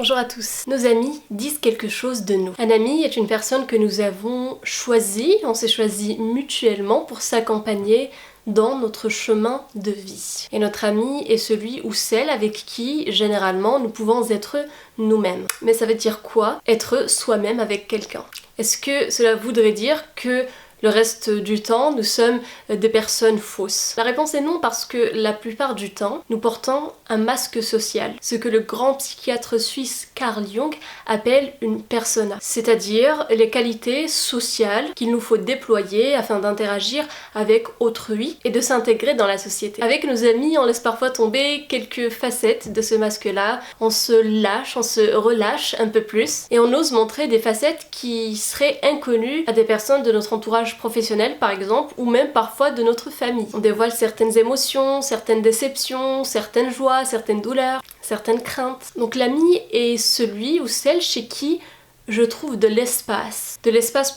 Bonjour à tous. Nos amis disent quelque chose de nous. Un ami est une personne que nous avons choisie, on s'est choisi mutuellement pour s'accompagner dans notre chemin de vie. Et notre ami est celui ou celle avec qui, généralement, nous pouvons être nous-mêmes. Mais ça veut dire quoi? Être soi-même avec quelqu'un. Est-ce que cela voudrait dire que le reste du temps, nous sommes des personnes fausses? La réponse est non, parce que la plupart du temps, nous portons un masque social, ce que le grand psychiatre suisse Carl Jung appelle une persona, c'est-à-dire les qualités sociales qu'il nous faut déployer afin d'interagir avec autrui et de s'intégrer dans la société. Avec nos amis, on laisse parfois tomber quelques facettes de ce masque-là, on se lâche, on se relâche un peu plus et on ose montrer des facettes qui seraient inconnues à des personnes de notre entourage professionnel par exemple, ou même parfois de notre famille. On dévoile certaines émotions, certaines déceptions, certaines joies, certaines douleurs, certaines craintes. Donc l'ami est celui ou celle chez qui je trouve de l'espace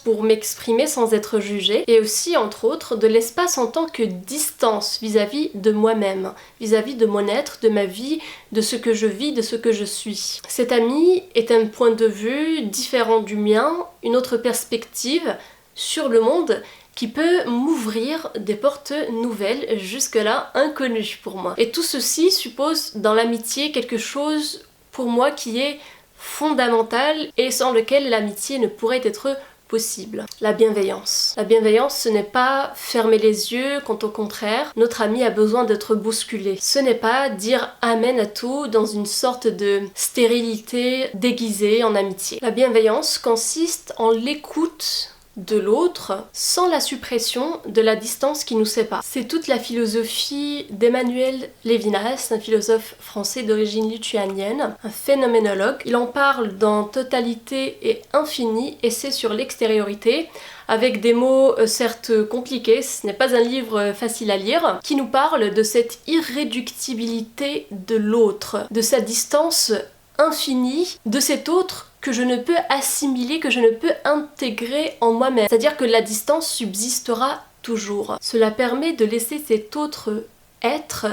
pour m'exprimer sans être jugée, et aussi entre autres de l'espace en tant que distance vis-à-vis de moi-même, vis-à-vis de mon être, de ma vie, de ce que je vis, de ce que je suis. Cet ami est un point de vue différent du mien, une autre perspective sur le monde qui peut m'ouvrir des portes nouvelles, jusque-là inconnues pour moi. Et tout ceci suppose dans l'amitié quelque chose pour moi qui est fondamental et sans lequel l'amitié ne pourrait être possible. La bienveillance. La bienveillance, ce n'est pas fermer les yeux quand au contraire, notre ami a besoin d'être bousculé. Ce n'est pas dire amen à tout dans une sorte de stérilité déguisée en amitié. La bienveillance consiste en l'écoute de l'autre sans la suppression de la distance qui nous sépare. C'est toute la philosophie d'Emmanuel Levinas, un philosophe français d'origine lituanienne, un phénoménologue. Il en parle dans Totalité et Infini, essai sur l'extériorité, avec des mots certes compliqués, ce n'est pas un livre facile à lire, qui nous parle de cette irréductibilité de l'autre, de sa distance infinie, de cet autre que je ne peux assimiler, que je ne peux intégrer en moi-même. C'est-à-dire que la distance subsistera toujours. Cela permet de laisser cet autre être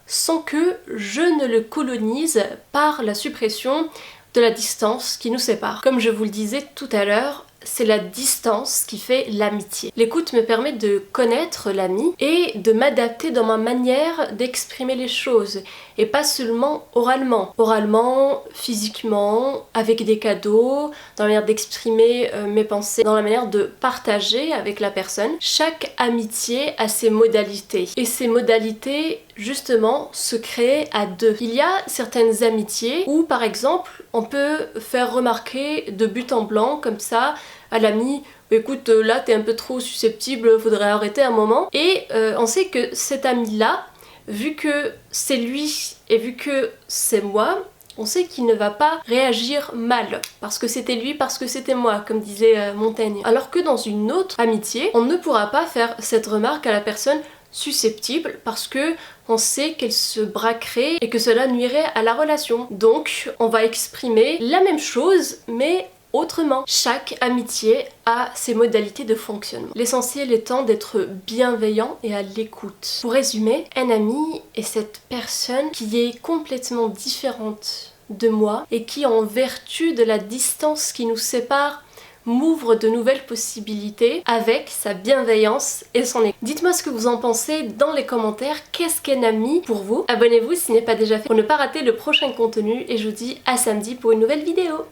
sans que je ne le colonise par la suppression de la distance qui nous sépare. Comme je vous le disais tout à l'heure, c'est la distance qui fait l'amitié. L'écoute me permet de connaître l'ami et de m'adapter dans ma manière d'exprimer les choses, et pas seulement oralement. Oralement, physiquement, avec des cadeaux, dans la manière d'exprimer mes pensées, dans la manière de partager avec la personne. Chaque amitié a ses modalités, et ces modalités justement se créent à deux. Il y a certaines amitiés où par exemple on peut faire remarquer de but en blanc comme ça à l'ami: écoute, là t'es un peu trop susceptible, faudrait arrêter un moment. Et on sait que cet ami là, vu que c'est lui et vu que c'est moi, on sait qu'il ne va pas réagir mal, parce que c'était lui, parce que c'était moi, comme disait Montaigne. Alors que dans une autre amitié, on ne pourra pas faire cette remarque à la personne susceptible, parce que on sait qu'elle se braquerait et que cela nuirait à la relation. Donc on va exprimer la même chose mais autrement. Chaque amitié a ses modalités de fonctionnement. L'essentiel étant d'être bienveillant et à l'écoute. Pour résumer, un ami est cette personne qui est complètement différente de moi et qui, en vertu de la distance qui nous sépare, m'ouvre de nouvelles possibilités avec sa bienveillance et son écoute. Dites-moi ce que vous en pensez dans les commentaires. Qu'est-ce qu'un ami pour vous? Abonnez-vous si ce n'est pas déjà fait pour ne pas rater le prochain contenu, et je vous dis à samedi pour une nouvelle vidéo.